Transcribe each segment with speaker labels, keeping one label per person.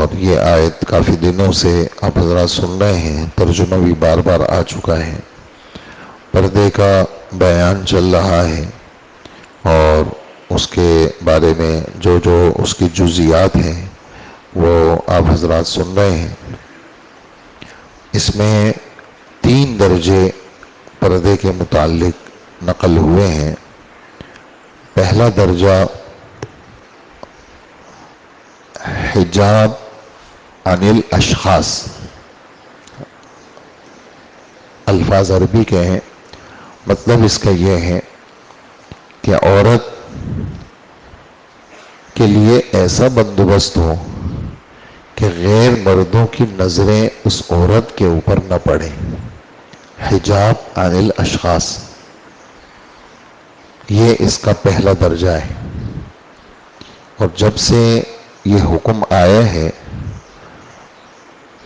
Speaker 1: اور یہ آیت کافی دنوں سے آپ حضرات سن رہے ہیں، ترجمہ بھی بار بار آ چکا ہے۔ پردے کا بیان چل رہا ہے اور اس کے بارے میں جو اس کی جزیات ہیں وہ آپ حضرات سن رہے ہیں۔ اس میں 3 درجے پردے کے متعلق نقل ہوئے ہیں۔ پہلا درجہ حجاب عن الاشخاص، الفاظ عربی کے ہیں، مطلب اس کا یہ ہے کہ عورت کے لیے ایسا بندوبست ہو کہ غیر مردوں کی نظریں اس عورت کے اوپر نہ پڑیں۔ حجاب عن الاشخاص، یہ اس کا پہلا درجہ ہے۔ اور جب سے یہ حکم آیا ہے،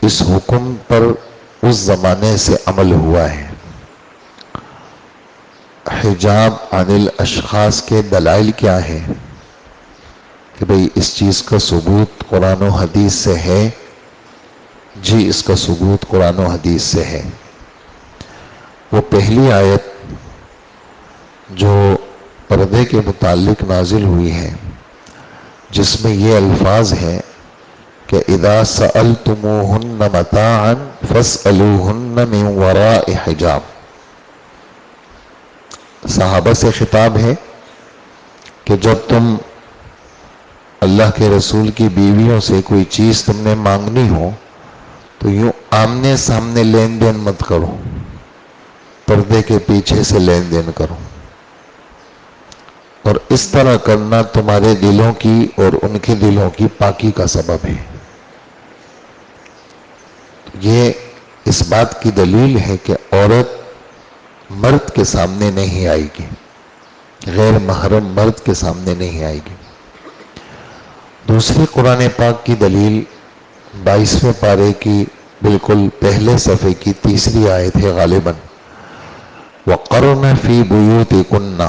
Speaker 1: اس حکم پر اس زمانے سے عمل ہوا ہے۔ حجاب عن الاشخاص کے دلائل کیا ہیں کہ بھئی اس چیز کا ثبوت قرآن و حدیث سے ہے؟ جی، اس کا ثبوت قرآن و حدیث سے ہے۔ وہ پہلی آیت جو پردے کے متعلق نازل ہوئی ہے، جس میں یہ الفاظ ہیں کہ اذا سألتموہن متاعا فاسألوہن من وراء حجاب، صحابہ سے خطاب ہے کہ جب تم اللہ کے رسول کی بیویوں سے کوئی چیز تم نے مانگنی ہو تو یوں آمنے سامنے لین دین مت کرو، پردے کے پیچھے سے لین دین کرو، اور اس طرح کرنا تمہارے دلوں کی اور ان کے دلوں کی پاکی کا سبب ہے۔ یہ اس بات کی دلیل ہے کہ عورت مرد کے سامنے نہیں آئے گی، غیر محرم مرد کے سامنے نہیں آئے گی۔ دوسری قرآن پاک کی دلیل 22ویں پارے کی بالکل پہلے صفحے کی 3 آیت ہے غالباً، وَقَرْنَ فِي بُيُوتِكُنَّ،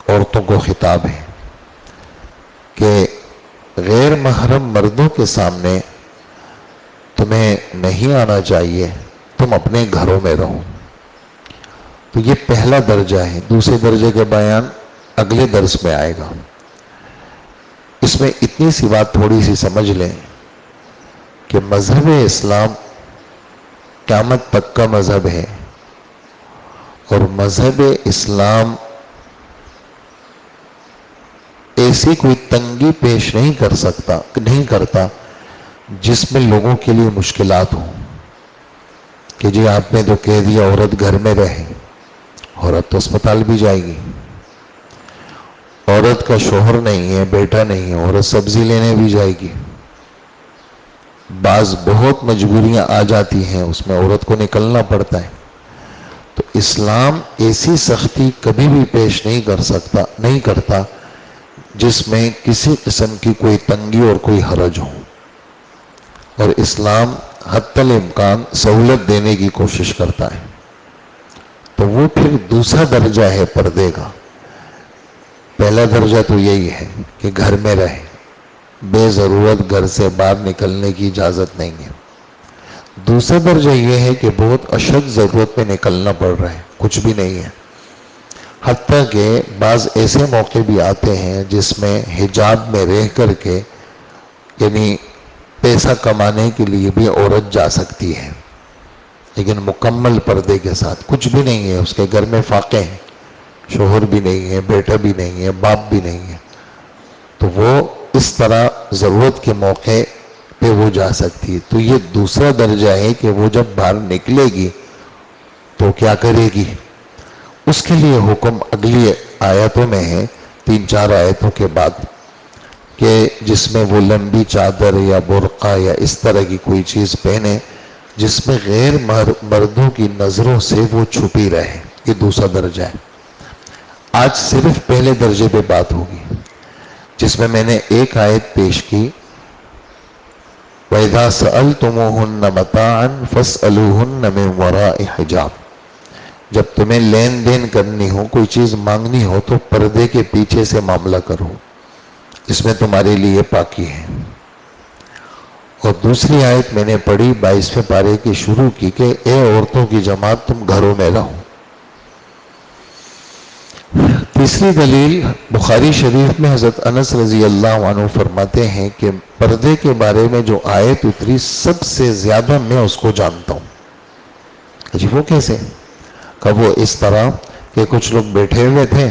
Speaker 1: عورتوں کو خطاب ہے کہ غیر محرم مردوں کے سامنے تمہیں نہیں آنا چاہیے، تم اپنے گھروں میں رہو۔ تو یہ پہلا درجہ ہے۔ دوسرے درجے کا بیان اگلے درس میں آئے گا۔ اس میں اتنی سی بات تھوڑی سی سمجھ لیں کہ مذہب اسلام قیامت تک کا مذہب ہے، اور مذہب اسلام ایسی کوئی تنگی پیش نہیں کرتا جس میں لوگوں کے لیے مشکلات ہوں کہ جی آپ نے تو کہہ دیا عورت گھر میں رہے، عورت تو اسپتال بھی جائے گی، عورت کا شوہر نہیں ہے، بیٹا نہیں ہے، عورت سبزی لینے بھی جائے گی، بعض بہت مجبوریاں آ جاتی ہیں، اس میں عورت کو نکلنا پڑتا ہے۔ تو اسلام ایسی سختی کبھی بھی پیش نہیں کرتا جس میں کسی قسم کی کوئی تنگی اور کوئی حرج ہو، اور اسلام حتی الامکان سہولت دینے کی کوشش کرتا ہے۔ تو وہ پھر دوسرا درجہ ہے پردے کا۔ پہلا درجہ تو یہی ہے کہ گھر میں رہے، بے ضرورت گھر سے باہر نکلنے کی اجازت نہیں ہے۔ دوسرا درجہ یہ ہے کہ بہت اشد ضرورت میں نکلنا پڑ رہا ہے، کچھ بھی نہیں ہے، حتیٰ کہ بعض ایسے موقع بھی آتے ہیں جس میں حجاب میں رہ کر کے یعنی پیسہ کمانے کے لیے بھی عورت جا سکتی ہے، لیکن مکمل پردے کے ساتھ، کچھ بھی نہیں ہے، اس کے گھر میں فاقے ہیں، شوہر بھی نہیں ہے، بیٹا بھی نہیں ہے، باپ بھی نہیں ہے، تو وہ اس طرح ضرورت کے موقع پہ وہ جا سکتی ہے۔ تو یہ دوسرا درجہ ہے کہ وہ جب باہر نکلے گی تو کیا کرے گی، اس کے لیے حکم اگلی آیتوں میں ہے، 3-4 آیتوں کے بعد، کہ جس میں وہ لمبی چادر یا برقع یا اس طرح کی کوئی چیز پہنے جس میں غیر مردوں کی نظروں سے وہ چھپی رہے۔ یہ دوسرا درجہ ہے۔ آج صرف پہلے درجے پہ بات ہوگی، جس میں میں نے ایک آیت پیش کی، وَإِذَا سَأَلْتُمُوهُنَّ مَتَاعًا فَاسْأَلُوهُنَّ مِنْ وَرَاءِ حِجَابٍ، جب تمہیں لین دین کرنی ہو، کوئی چیز مانگنی ہو تو پردے کے پیچھے سے معاملہ کرو، اس میں تمہارے لیے پاکی ہے۔ اور دوسری آیت میں نے پڑھی 22ویں پارے کی شروع کی کہ اے عورتوں کی جماعت تم گھروں میں رہو۔ تیسری دلیل بخاری شریف میں حضرت انس رضی اللہ عنہ فرماتے ہیں کہ پردے کے بارے میں جو آیت اتری سب سے زیادہ میں اس کو جانتا ہوں۔ جی وہ کیسے؟ کہ وہ اس طرح کہ کچھ لوگ بیٹھے ہوئے تھے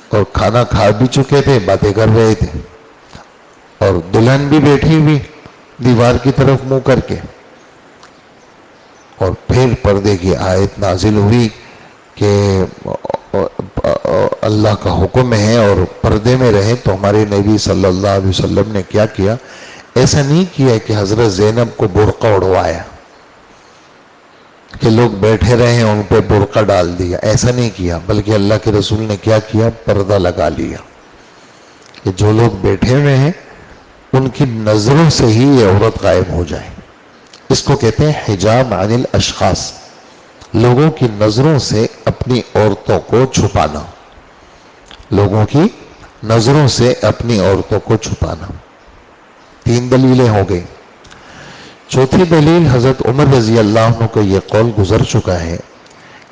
Speaker 1: اور کھانا کھا بھی چکے تھے، باتیں کر رہے تھے، اور دلہن بھی بیٹھی ہوئی دیوار کی طرف منہ کر کے، اور پھر پردے کی آیت نازل ہوئی کہ اللہ کا حکم ہے اور پردے میں رہے۔ تو ہمارے نبی صلی اللہ علیہ وسلم نے کیا کیا؟ ایسا نہیں کیا کہ حضرت زینب کو برقع اڑوایا کہ لوگ بیٹھے رہے ان پہ برقع ڈال دیا، ایسا نہیں کیا، بلکہ اللہ کے رسول نے کیا کیا؟ پردہ لگا لیا کہ جو لوگ بیٹھے ہوئے ہیں ان کی نظروں سے ہی یہ عورت غائب ہو جائے۔ اس کو کہتے ہیں حجاب عن الاشخاص، لوگوں کی نظروں سے اپنی عورتوں کو چھپانا، لوگوں کی نظروں سے اپنی عورتوں کو چھپانا۔ تین دلیلیں ہو گئی۔ چوتھی دلیل حضرت عمر رضی اللہ عنہ کو یہ قول گزر چکا ہے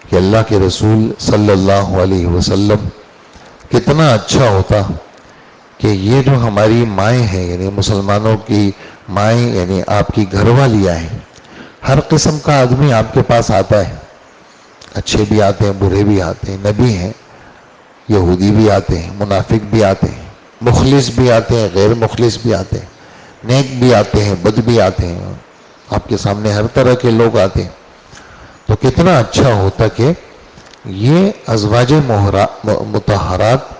Speaker 1: کہ اللہ کے رسول صلی اللہ علیہ وسلم کتنا اچھا ہوتا کہ یہ جو ہماری مائیں ہیں، یعنی مسلمانوں کی مائیں، یعنی آپ کی گھر والیاں ہیں، ہر قسم کا آدمی آپ کے پاس آتا ہے، اچھے بھی آتے ہیں، برے بھی آتے ہیں، نبی ہیں، یہودی بھی آتے ہیں، منافق بھی آتے ہیں، مخلص بھی آتے ہیں، غیر مخلص بھی آتے ہیں، نیک بھی آتے ہیں، بد بھی آتے ہیں، آپ کے سامنے ہر طرح کے لوگ آتے ہیں۔ تو کتنا اچھا ہوتا کہ یہ ازواج مطہرات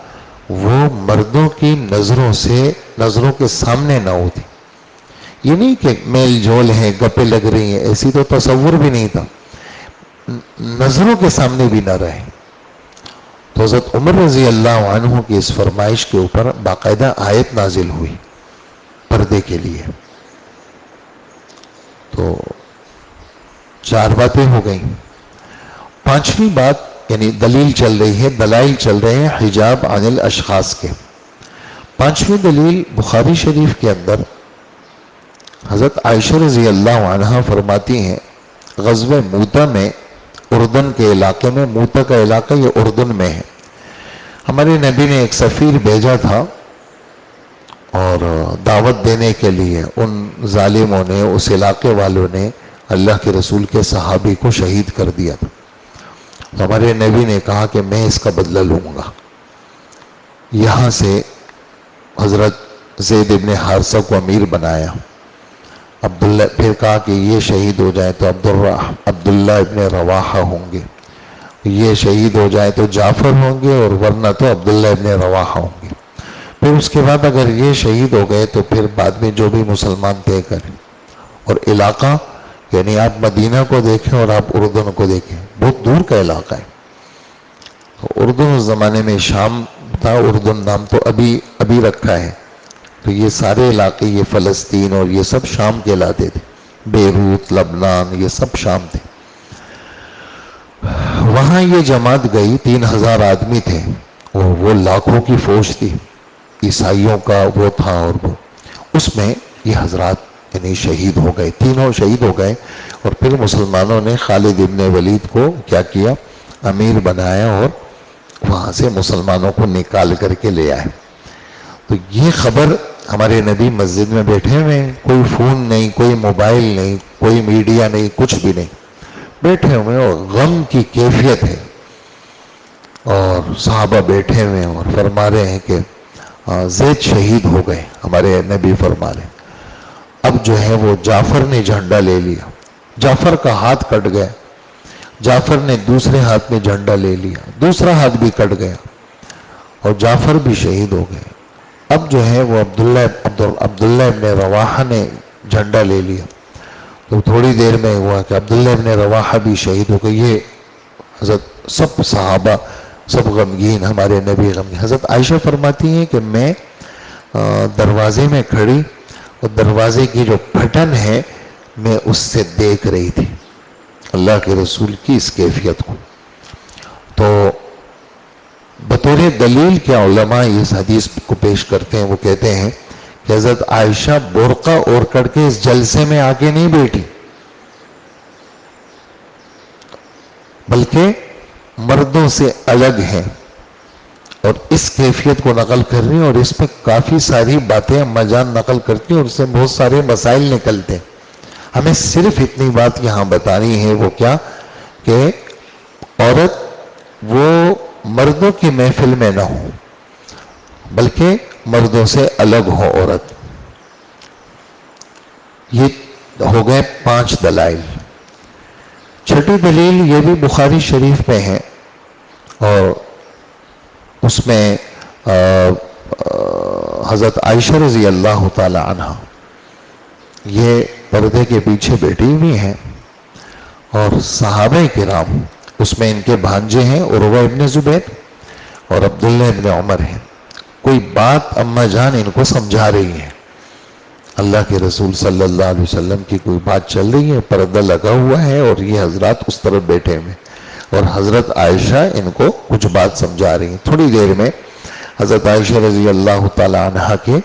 Speaker 1: وہ مردوں کی نظروں کے سامنے نہ ہوتی۔ یہ نہیں کہ میل جول ہے، گپے لگ رہی ہیں، ایسی تو تصور بھی نہیں تھا، نظروں کے سامنے بھی نہ رہے۔ تو حضرت عمر رضی اللہ عنہ کی اس فرمائش کے اوپر باقاعدہ آیت نازل ہوئی پردے کے لیے۔ تو چار باتیں ہو گئیں۔ پانچویں بات یعنی دلیل چل رہی ہے، دلائل چل رہے ہیں حجاب عن الاشخاص کے۔ پانچویں دلیل بخاری شریف کے اندر حضرت عائشہ رضی اللہ عنہ فرماتی ہیں، غزوہ موتہ میں، اردن کے علاقے میں، موتہ کا علاقہ یہ اردن میں ہے، ہمارے نبی نے ایک سفیر بھیجا تھا اور دعوت دینے کے لیے ان ظالموں نے، اس علاقے والوں نے اللہ کے رسول کے صحابی کو شہید کر دیا تھا۔ تو ہمارے نبی نے کہا کہ میں اس کا بدلہ لوں گا۔ یہاں سے حضرت زید ابن حارثہ کو امیر بنایا، عبداللہ، پھر کہا کہ یہ شہید ہو جائے تو عبداللہ ابن رواحہ ہوں گے، یہ شہید ہو جائے تو جعفر ہوں گے، اور ورنہ تو عبداللہ ابن رواحہ ہوں گے۔ پھر اس کے بعد اگر یہ شہید ہو گئے تو پھر بعد میں جو بھی مسلمان طے کریں۔ اور علاقہ یعنی آپ مدینہ کو دیکھیں اور آپ اردن کو دیکھیں، بہت دور کا علاقہ ہے۔ اردن اس زمانے میں شام تھا، اردن نام تو ابھی رکھا ہے، تو یہ سارے علاقے، یہ فلسطین اور یہ سب شام کہلاتے تھے، بیروت، لبنان، یہ سب شام تھے۔ وہاں یہ جماعت گئی، 3000 آدمی تھے، اور وہ لاکھوں کی فوج تھی، عیسائیوں کا وہ تھا، اور وہ اس میں یہ حضرات یعنی شہید ہو گئے، تینوں شہید ہو گئے۔ اور پھر مسلمانوں نے خالد ابن ولید کو کیا کیا؟ امیر بنایا، اور وہاں سے مسلمانوں کو نکال کر کے لے آئے۔ تو یہ خبر ہمارے نبی مسجد میں بیٹھے ہوئے ہیں، کوئی فون نہیں، کوئی موبائل نہیں، کوئی میڈیا نہیں، کچھ بھی نہیں، بیٹھے ہوئے اور غم کی کیفیت ہے، اور صحابہ بیٹھے ہوئے ہیں اور فرما رہے ہیں کہ زید شہید ہو گئے۔ ہمارے نبی فرما رہے ہیں اب جو ہے وہ جعفر نے جھنڈا لے لیا، جعفر کا ہاتھ کٹ گیا، جعفر نے دوسرے ہاتھ میں جھنڈا لے لیا، دوسرا ہاتھ بھی کٹ گیا، اور جعفر بھی شہید ہو گئے۔ اب جو ہے وہ عبداللہ ابن رواحہ نے جھنڈا لے لیا، تو تھوڑی دیر میں ہوا کہ عبداللہ ابن رواحہ بھی شہید ہو گئے۔ یہ حضرت سب صحابہ سب غمگین، ہمارے نبی غمگین۔ حضرت عائشہ فرماتی ہیں کہ میں دروازے میں کھڑی، اور دروازے کی جو پھٹن ہے میں اس سے دیکھ رہی تھی اللہ کے رسول کی اس کیفیت کو۔ تو بطور دلیل کیا علماء اس حدیث کو پیش کرتے ہیں، وہ کہتے ہیں کہ حضرت عائشہ برقع اوڑھ کر کے اس جلسے میں آ کے نہیں بیٹھی، بلکہ مردوں سے الگ ہیں، اور اس کیفیت کو نقل کر رہی ہیں، اور اس میں کافی ساری باتیں اما جان نقل کرتی ہیں، اور اس سے بہت سارے مسائل نکلتے ہیں۔ ہمیں صرف اتنی بات یہاں بتانی ہے، وہ کیا کہ عورت وہ مردوں کی محفل میں نہ ہو، بلکہ مردوں سے الگ ہو عورت۔ یہ ہو گئے 5 دلائل۔ چھٹی دلیل یہ بھی بخاری شریف میں ہے، اور اس میں حضرت عائشہ رضی اللہ تعالی عنہ یہ پردے کے پیچھے بیٹھی ہوئی ہیں، اور صحابہ کرام اس میں ان کے بھانجے ہیں عروہ ابن زبیر اور عبداللہ ابن عمر ہیں۔ کوئی بات اما جان ان کو سمجھا رہی ہے، اللہ کے رسول صلی اللہ علیہ وسلم کی کوئی بات چل رہی ہے، پردہ لگا ہوا ہے، اور یہ حضرات اس طرف بیٹھے ہوئے، اور حضرت عائشہ ان کو کچھ بات سمجھا رہی ہیں۔ تھوڑی دیر میں حضرت عائشہ رضی اللہ تعالی عنہ کے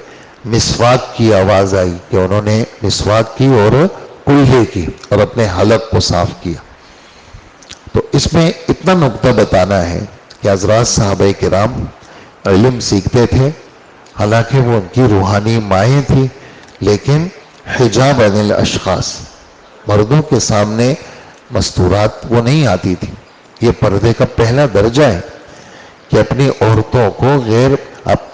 Speaker 1: مسواک کی آواز آئی کہ انہوں نے مسواک کی اور کلہے کی اور اپنے حلق کو صاف کیا۔ تو اس میں اتنا نقطہ بتانا ہے کہ حضرات صحابہ کرام علم سیکھتے تھے، حالانکہ وہ ان کی روحانی مائیں تھی، لیکن حجاب عن الاشخاص، مردوں کے سامنے مستورات وہ نہیں آتی تھی۔ یہ پردے کا پہلا درجہ ہے کہ اپنی عورتوں کو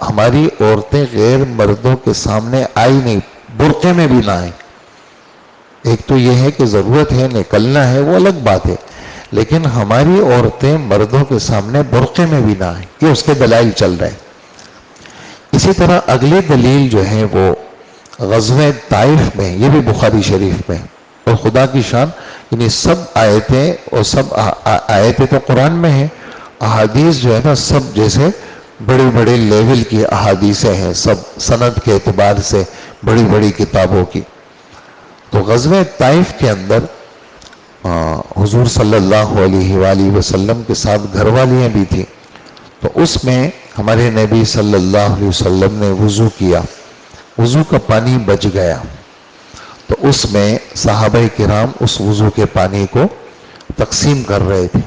Speaker 1: ہماری عورتیں غیر مردوں کے سامنے آئی نہیں، برقعے میں بھی نہ آئیں۔ ایک تو یہ ہے کہ ضرورت ہے نکلنا ہے، وہ الگ بات ہے، لیکن ہماری عورتیں مردوں کے سامنے برقعے میں بھی نہ آئیں، یہ اس کے دلائل چل رہے ہیں۔ اسی طرح اگلی دلیل جو ہے وہ غزوہ طائف میں، یہ بھی بخاری شریف میں، اور خدا کی شان یعنی سب آیتیں، اور سب آیتیں تو قرآن میں ہیں، احادیث جو ہے نا سب جیسے بڑے بڑے لیول کی احادیثیں ہیں، سب سند کے اعتبار سے بڑی بڑی کتابوں کی۔ تو غزوہ طائف کے اندر حضور صلی اللہ علیہ وآلہ وسلم کے ساتھ گھر والیاں بھی تھیں، تو اس میں ہمارے نبی صلی اللہ علیہ وسلم نے وضو کیا، وضو کا پانی بچ گیا، تو اس میں صحابہ کرام اس وضو کے پانی کو تقسیم کر رہے تھے۔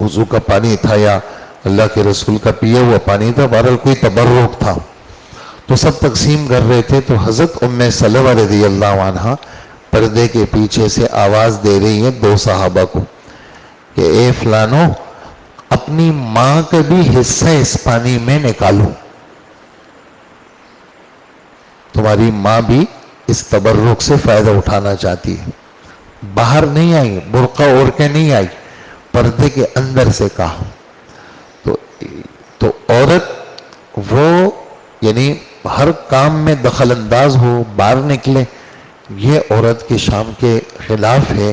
Speaker 1: وضو کا پانی تھا یا اللہ کے رسول کا پیا ہوا پانی تھا، بہرحال کوئی تبرک تھا، تو سب تقسیم کر رہے تھے۔ تو حضرت ام سلمہ رضی اللہ عنہ پردے کے پیچھے سے آواز دے رہی ہیں 2 صحابہ کو کہ اے فلانو، اپنی ماں کا بھی حصہ اس پانی میں نکالو، تمہاری ماں بھی اس تبرک سے فائدہ اٹھانا چاہتی ہے۔ باہر نہیں آئی، برقع اوڑھ کے نہیں آئی، پردے کے اندر سے کہا۔ تو عورت وہ یعنی ہر کام میں دخل انداز ہو، باہر نکلے، یہ عورت کے شان کے خلاف ہے۔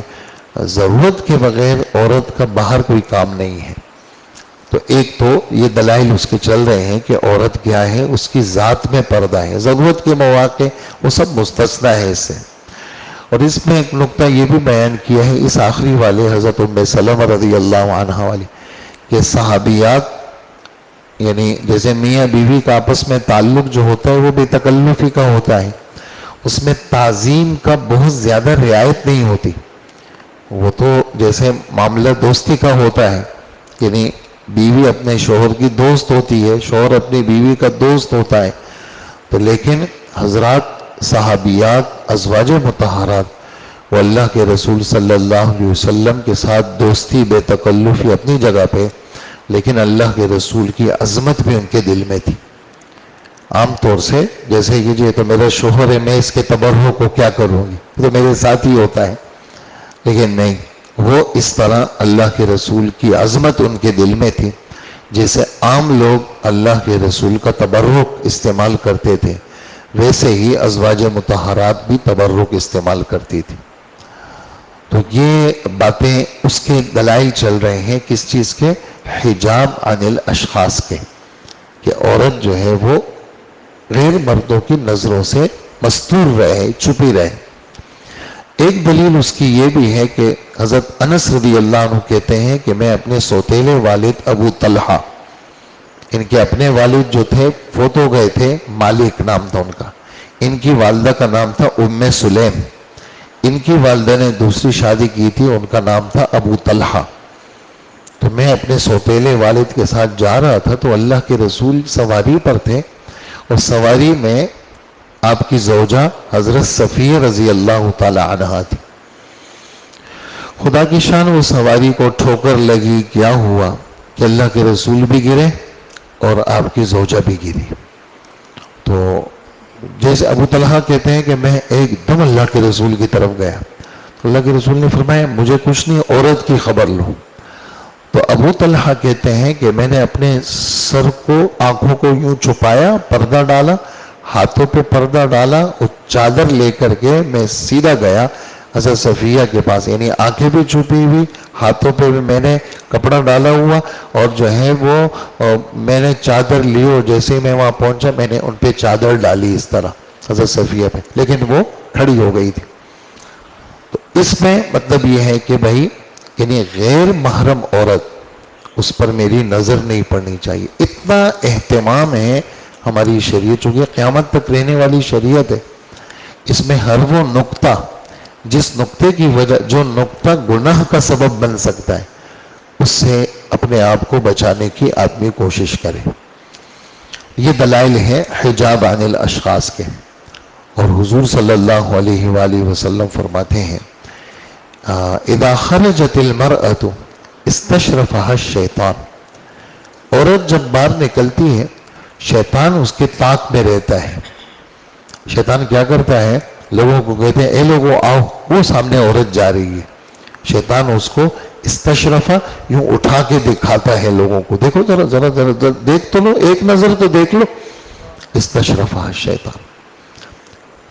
Speaker 1: ضرورت کے بغیر عورت کا باہر کوئی کام نہیں ہے۔ تو ایک تو یہ دلائل اس کے چل رہے ہیں کہ عورت کیا ہے، اس کی ذات میں پردہ ہے، ضرورت کے مواقع وہ سب مستثنیٰ ہے اس سے۔ اور اس میں ایک نقطہ یہ بھی بیان کیا ہے اس آخری والے حضرت ام سلمہ رضی اللہ عنہ والی، کہ صحابیات یعنی جیسے میاں بیوی کا آپس میں تعلق جو ہوتا ہے وہ بے تکلفی کا ہوتا ہے، اس میں تعظیم کا بہت زیادہ رعایت نہیں ہوتی، وہ تو جیسے معاملہ دوستی کا ہوتا ہے، یعنی بیوی اپنے شوہر کی دوست ہوتی ہے، شوہر اپنی بیوی کا دوست ہوتا ہے، تو لیکن حضرات صحابیات ازواج مطہرات وہ اللہ کے رسول صلی اللہ علیہ وسلم کے ساتھ دوستی بے تکلفی اپنی جگہ پہ، لیکن اللہ کے رسول کی عظمت بھی ان کے دل میں تھی۔ عام طور سے جیسے یہ تو میرا شوہر ہے، میں اس کے تبرک کو کیا کروں گی، تو میرے ساتھ ہی ہوتا ہے، لیکن نہیں، وہ اس طرح اللہ کے رسول کی عظمت ان کے دل میں تھی، جیسے عام لوگ اللہ کے رسول کا تبرک استعمال کرتے تھے، ویسے ہی ازواج مطہرات بھی تبرک استعمال کرتی تھی۔ تو یہ باتیں اس کے دلائل چل رہے ہیں، کس چیز کے؟ حجاب عن الاشخاص کے، کہ عورت جو ہے وہ غیر مردوں کی نظروں سے مستور رہے، چھپی رہے۔ ایک دلیل اس کی یہ بھی ہے کہ حضرت انس رضی اللہ عنہ کہتے ہیں کہ میں اپنے سوتیلے والد ابو طلحہ ان کے اپنے والد جو تھے فوت ہو گئے تھے، مالک نام تھا ان کا. ان کی والدہ کا نام تھا ام سلیم. ان کی والدہ نے دوسری شادی کی تھی، ان کا نام تھا ابو طلحہ. تو میں اپنے سوتیلے والد کے ساتھ جا رہا تھا تو اللہ کے رسول سواری پر تھے، اور سواری میں آپ کی زوجہ حضرت صفیہ رضی اللہ تعالی عنہا تھی. خدا کی شان، وہ سواری کو ٹھوکر لگی، کیا ہوا کہ اللہ کے رسول بھی گرے اور آپ کی زوجہ بھی گری. تو جیسے ابو طلحہ کہتے ہیں کہ میں ایک دم اللہ کے رسول کی طرف گیا تو اللہ کے رسول نے فرمایا مجھے کچھ نہیں، عورت کی خبر لو. تو ابو طلحہ کہتے ہیں کہ میں نے اپنے سر کو، آنکھوں کو یوں چھپایا، پردہ ڈالا، ہاتھوں پہ پردہ ڈالا، اور چادر لے کر کے میں سیدھا گیا حضرت صفیہ کے پاس. یعنی آنکھیں بھی چھپی ہوئی، ہاتھوں پہ بھی میں نے کپڑا ڈالا ہوا، اور جو ہے وہ میں نے چادر لی، اور جیسے میں وہاں پہنچا میں نے ان پہ چادر ڈالی اس طرح حضرت صفیہ پہ، لیکن وہ کھڑی ہو گئی تھی. تو اس میں مطلب یہ ہے کہ بھائی یعنی غیر محرم عورت، اس پر میری نظر نہیں پڑنی چاہیے. اتنا اہتمام ہے ہماری شریعت، چونکہ قیامت تک رہنے والی شریعت ہے. اس میں ہر وہ نقطہ، جس نقطے کی وجہ، جو نقطہ گناہ کا سبب بن سکتا ہے، اس سے اپنے آپ کو بچانے کی آدمی کوشش کرے. یہ دلائل ہیں حجاب عن الاشخاص کے. اور حضور صلی اللہ علیہ وآلہ وسلم فرماتے ہیں اذا خرجت المرأة استشرفها الشیطان. عورت جب باہر نکلتی ہے شیطان اس کے طاق میں رہتا ہے. شیطان کیا کرتا ہے، لوگوں کو کہتے ہیں اے لوگوں آؤ، وہ سامنے عورت جا رہی ہے، شیطان اس کو استشرفہ یوں اٹھا کے دکھاتا ہے لوگوں کو، دیکھو ذرا ذرا ذرا دیکھ تو لو، ایک نظر تو دیکھ لو. استشرفہ الشیطان.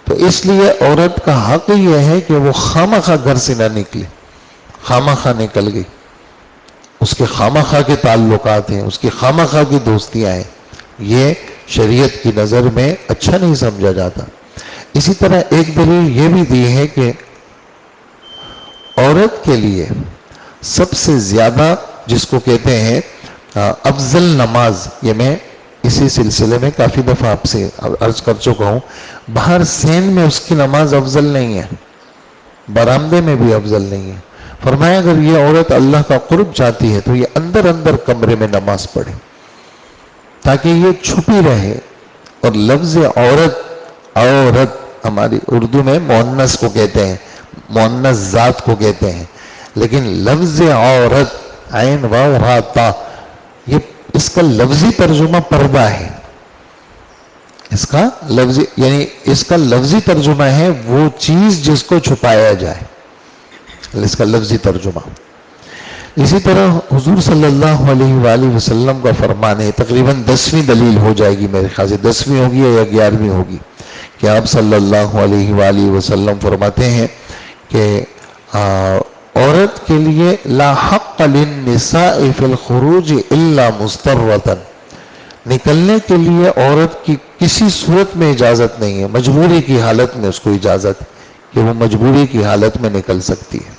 Speaker 1: تو اس لیے عورت کا حق یہ ہے کہ وہ خامخواہ گھر سے نہ نکلے. خامخواہ نکل گئی، اس کے خامخواہ کے تعلقات ہیں، اس کی خامخواہ کی دوستیاں ہیں، یہ شریعت کی نظر میں اچھا نہیں سمجھا جاتا. اسی طرح ایک دلیل یہ بھی دی ہے کہ عورت کے لیے سب سے زیادہ جس کو کہتے ہیں افضل نماز، یہ میں اسی سلسلے میں کافی دفعہ آپ سے عرض کر چکا ہوں، باہر سین میں اس کی نماز افضل نہیں ہے، برآمدے میں بھی افضل نہیں ہے. فرمایا اگر یہ عورت اللہ کا قرب چاہتی ہے تو یہ اندر اندر کمرے میں نماز پڑھے تاکہ یہ چھپی رہے. اور لفظ عورت، عورت ہماری اردو میں مؤنث کو کہتے ہیں، مؤنث ذات کو کہتے ہیں، لیکن لفظ عورت عین واو ہا تا، یہ اس کا لفظی ترجمہ پردہ ہے. اس کا لفظی یعنی اس کا لفظی ترجمہ ہے وہ چیز جس کو چھپایا جائے، اس کا لفظی ترجمہ. اسی طرح حضور صلی اللہ علیہ وآلہ وسلم کا فرمان ہے، تقریباً 10ویں دلیل ہو جائے گی میرے خیال سے، 10ویں ہوگی یا 11ویں ہوگی، کہ آپ صلی اللہ علیہ وآلہ وسلم فرماتے ہیں کہ عورت کے لیے لا حق للنساء فی الخروج الا مضطرۃ. نکلنے کے لیے عورت کی کسی صورت میں اجازت نہیں ہے، مجبوری کی حالت میں اس کو اجازت ہے کہ وہ مجبوری کی حالت میں نکل سکتی ہے.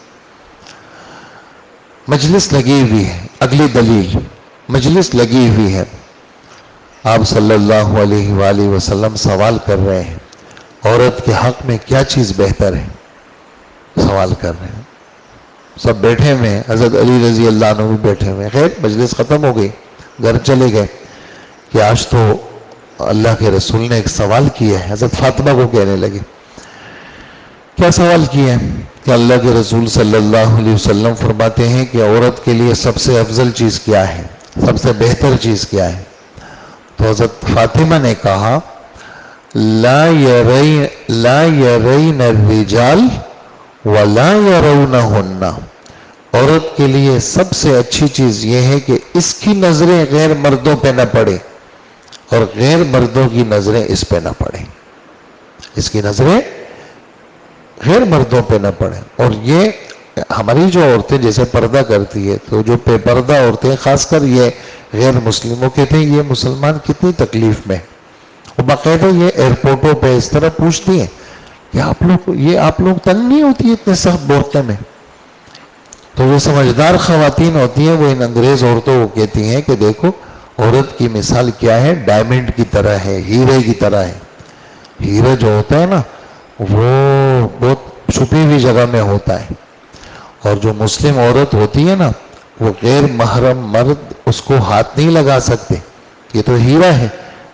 Speaker 1: مجلس لگی ہوئی ہے، اگلی دلیل، مجلس لگی ہوئی ہے، آپ صلی اللہ علیہ وآلہ وسلم سوال کر رہے ہیں عورت کے حق میں کیا چیز بہتر ہے، سوال کر رہے ہیں. سب بیٹھے ہوئے ہیں، حضرت علی رضی اللہ عنہ بھی بیٹھے ہوئے ہیں. خیر مجلس ختم ہو گئی، گھر چلے گئے کہ آج تو اللہ کے رسول نے ایک سوال کیا ہے. حضرت فاطمہ کو کہنے لگے کیا سوال کیا ہے کہ اللہ کے رسول صلی اللہ علیہ وسلم فرماتے ہیں کہ عورت کے لیے سب سے افضل چیز کیا ہے، سب سے بہتر چیز کیا ہے. تو حضرت فاطمہ نے کہا لا یرین الرجال ولا یرونہن. عورت کے لیے سب سے اچھی چیز یہ ہے کہ اس کی نظریں غیر مردوں پہ نہ پڑے اور غیر مردوں کی نظریں اس پہ نہ پڑیں، اس کی نظریں غیر مردوں پہ نہ پڑیں. اور یہ ہماری جو عورتیں جیسے پردہ کرتی ہے تو جو بے پردہ عورتیں، خاص کر یہ غیر مسلموں کہتے ہیں یہ مسلمان کتنی تکلیف میں، وہ باقاعدہ یہ ایئرپورٹوں پہ اس طرح پوچھتی ہیں کہ آپ لوگ تنگ نہیں ہوتی اتنے سخت برقعے میں. تو وہ سمجھدار خواتین ہوتی ہیں، وہ ان انگریز عورتوں کو کہتی ہیں کہ دیکھو عورت کی مثال کیا ہے؟ ڈائمنڈ کی طرح ہے، ہیرے کی طرح ہے. ہیرا جو ہوتا ہے نا وہ بہت چھپی ہوئی جگہ میں ہوتا ہے، اور جو مسلم عورت ہوتی ہے نا وہ غیر محرم مرد اس کو ہاتھ نہیں لگا سکتے. یہ تو ہیرا ہے،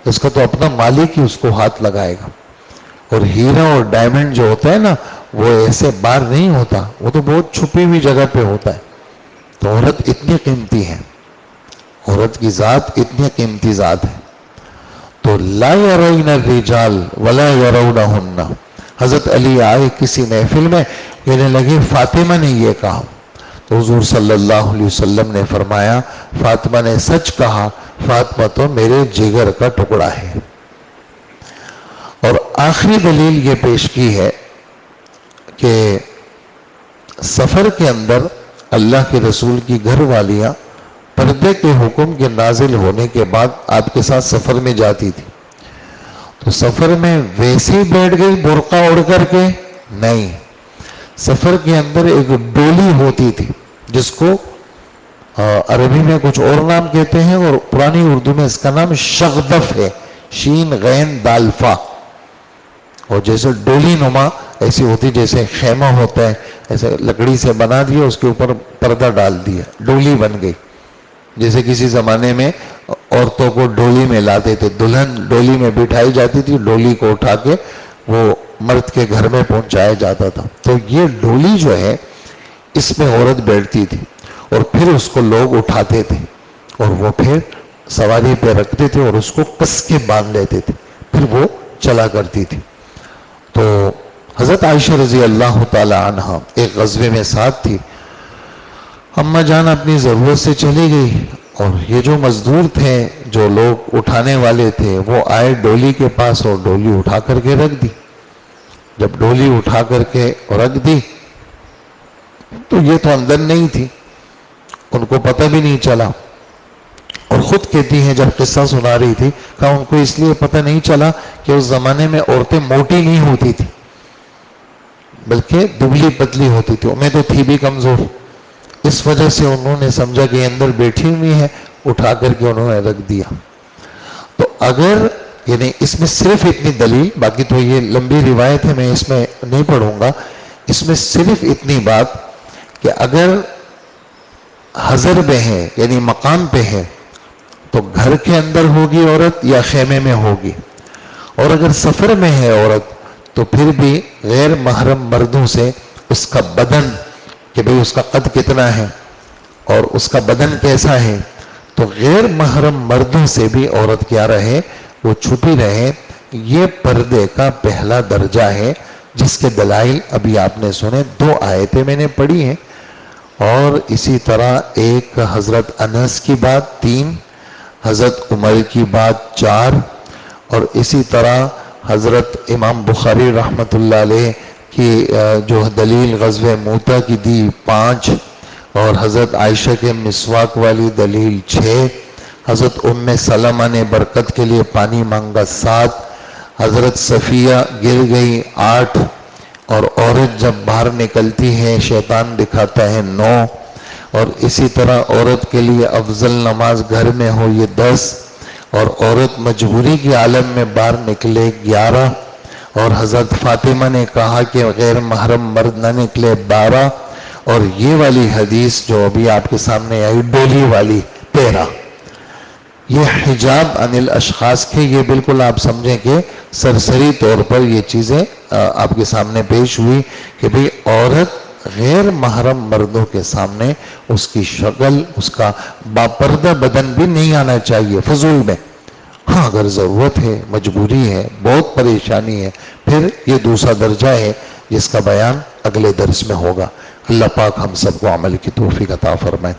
Speaker 1: اس کا تو اپنا مالک ہی اس کو ہاتھ لگائے گا. اور ہیرا اور ڈائمنڈ جو ہوتا ہے نا وہ ایسے باہر نہیں ہوتا، وہ تو بہت چھپی ہوئی جگہ پہ ہوتا ہے. تو عورت اتنی قیمتی ہے، عورت کی ذات اتنی قیمتی ذات ہے. تو لا یرون الرجال ولا یرونہن. حضرت علی آئے کسی محفل میں، کہنے لگے فاطمہ نے یہ کہا. تو حضور صلی اللہ علیہ وسلم نے فرمایا فاطمہ نے سچ کہا، فاطمہ تو میرے جگر کا ٹکڑا ہے. اور آخری دلیل یہ پیش کی ہے کہ سفر کے اندر اللہ کے رسول کی گھر والیاں پردے کے حکم کے نازل ہونے کے بعد آپ کے ساتھ سفر میں جاتی تھی. تو سفر میں ویسے ہی بیٹھ گئی برقع اڑ کر کے؟ نہیں. سفر کے اندر ایک ڈولی ہوتی تھی جس کو عربی میں کچھ اور نام کہتے ہیں اور پرانی اردو میں اس کا نام شغدف ہے، شین غین دال فا. اور جیسے ڈولی نما ایسی ہوتی، جیسے خیمہ ہوتا ہے ایسے لکڑی سے بنا دیا، اس کے اوپر پردہ ڈال دیا، ڈولی بن گئی. جیسے کسی زمانے میں عورتوں کو ڈولی میں لاتے تھے، دلہن ڈولی میں بٹھائی جاتی تھی، ڈولی کو اٹھا کے وہ مرد کے گھر میں پہنچایا جاتا تھا. تو یہ ڈولی جو ہے اس میں عورت بیٹھتی تھی اور پھر اس کو لوگ اٹھاتے تھے اور وہ پھر سواری پہ رکھتے تھے اور اس کو کس کے باندھ لیتے تھے، پھر وہ چلا کرتی تھی. تو حضرت عائشہ رضی اللہ تعالی عنہ ایک غزوے میں ساتھ تھی. اماں جان اپنی ضرورت سے چلی گئی اور یہ جو مزدور تھے، جو لوگ اٹھانے والے تھے، وہ آئے ڈولی کے پاس اور ڈولی اٹھا کر کے رکھ دی. جب ڈولی اٹھا کر کے رکھ دی تو یہ تو اندر نہیں تھی، ان کو پتہ بھی نہیں چلا. اور خود کہتی ہیں جب قصہ سنا رہی تھی، کہا ان کو اس لیے پتہ نہیں چلا کہ اس زمانے میں عورتیں موٹی نہیں ہوتی تھی بلکہ دبلی پتلی ہوتی تھی، میں تو تھی بھی کمزور. اس وجہ سے انہوں نے سمجھا کہ اندر بیٹھی ہوئی ہے، اٹھا کر کے انہوں نے رکھ دیا. تو اگر یعنی اس میں صرف اتنی دلیل، باقی تو یہ لمبی روایت ہے میں اس میں نہیں پڑھوں گا، اس میں صرف اتنی بات کہ اگر حضر میں ہے یعنی مقام پہ ہے تو گھر کے اندر ہوگی عورت یا خیمے میں ہوگی، اور اگر سفر میں ہے عورت تو پھر بھی غیر محرم مردوں سے اس کا بدن کہ بھئی اس کا قد کتنا ہے اور اس کا بدن کیسا ہے، تو غیر محرم مردوں سے بھی عورت کیا رہے، وہ چھپی رہے. یہ پردے کا پہلا درجہ ہے جس کے دلائل ابھی آپ نے سنے. 2 آیتیں میں نے پڑھی ہیں اور اسی طرح ایک حضرت انس کی بات 3، حضرت عمر کی بات 4، اور اسی طرح حضرت امام بخاری رحمۃ اللہ علیہ کی جو دلیل غزوہ موتا کی دی 5، اور حضرت عائشہ کے مسواک والی دلیل 6، حضرت ام سلمہ نے برکت کے لیے پانی مانگا 7، حضرت صفیہ گر گئی 8، اور عورت جب باہر نکلتی ہے شیطان دکھاتا ہے 9، اور اسی طرح عورت کے لیے افضل نماز گھر میں ہو یہ 10، اور عورت مجبوری کی عالم میں باہر نکلے 11، اور حضرت فاطمہ نے کہا کہ غیر محرم مرد نہ نکلے 12، اور یہ والی حدیث جو ابھی آپ کے سامنے آئی ڈولی والی 13۔ یہ حجاب عن الاشخاص کے یہ بالکل آپ سمجھیں کہ سرسری طور پر یہ چیزیں آپ کے سامنے پیش ہوئی کہ بھئی عورت غیر محرم مردوں کے سامنے اس کی شکل، اس کا باپردہ بدن بھی نہیں آنا چاہیے فضول میں. ہاں اگر ضرورت ہے، مجبوری ہے، بہت پریشانی ہے، پھر یہ دوسرا درجہ ہے جس کا بیان اگلے درس میں ہوگا. اللہ پاک ہم سب کو عمل کی توفیق عطا فرمائے.